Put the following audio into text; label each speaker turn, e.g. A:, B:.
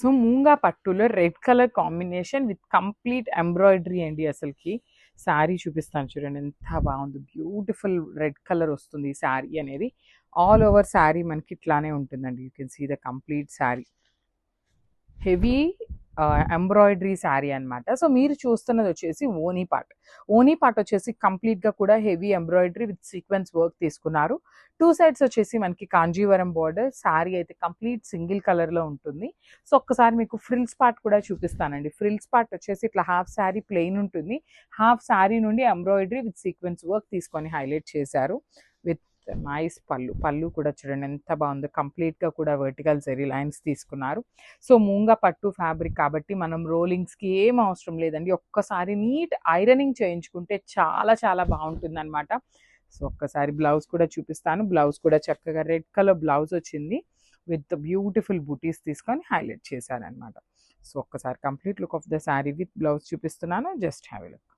A: So మూంగా పట్టులో red colour combination with complete embroidery అండి. అసలుకి శారీ చూపిస్తాను చూడండి, ఎంత బాగుంది. బ్యూటిఫుల్ రెడ్ కలర్ వస్తుంది ఈ శారీ అనేది. ఆల్ ఓవర్ శారీ మనకి ఇట్లానే ఉంటుందండి. You can see the complete sari. Heavy embroidery sari అనమాట. సో మీరు చూస్తున్నది వచ్చేసి ఓనీ పార్ట్. ఓనీ పార్ట్ వచ్చేసి కంప్లీట్గా కూడా heavy embroidery with sequence work తీసుకున్నారు. టూ సైడ్స్ వచ్చేసి మనకి కాంజీవరం బార్డర్. శారీ అయితే కంప్లీట్ సింగిల్ కలర్లో ఉంటుంది. సో ఒక్కసారి మీకు ఫ్రిల్స్ పార్ట్ కూడా చూపిస్తానండి. ఫ్రిల్స్ పార్ట్ వచ్చేసి ఇట్లా హాఫ్ శారీ ప్లెయిన్ ఉంటుంది. హాఫ్ శారీ నుండి ఎంబ్రాయిడరీ విత్ సీక్వెన్స్ వర్క్ తీసుకొని హైలైట్ చేశారు. విత్ నైస్ పళ్ళు కూడా చూడండి ఎంత బాగుందో. కంప్లీట్గా కూడా వర్టికల్ జరీ లైన్స్ తీసుకున్నారు. సో మూంగా పట్టు ఫ్యాబ్రిక్ కాబట్టి మనం రోలింగ్స్కి ఏం అవసరం లేదండి. ఒక్కసారి నీట్ ఐరనింగ్ చేయించుకుంటే చాలా చాలా బాగుంటుంది అనమాట. సో ఒక్కసారి బ్లౌజ్ కూడా చూపిస్తాను. బ్లౌజ్ కూడా చక్కగా రెడ్ కలర్ బ్లౌజ్ వచ్చింది విత్ బ్యూటిఫుల్ బుటీస్ తీసుకొని హైలైట్ చేశారనమాట. సో ఒక్కసారి complete look of the sari with blouse చూపిస్తున్నాను. Just have a look.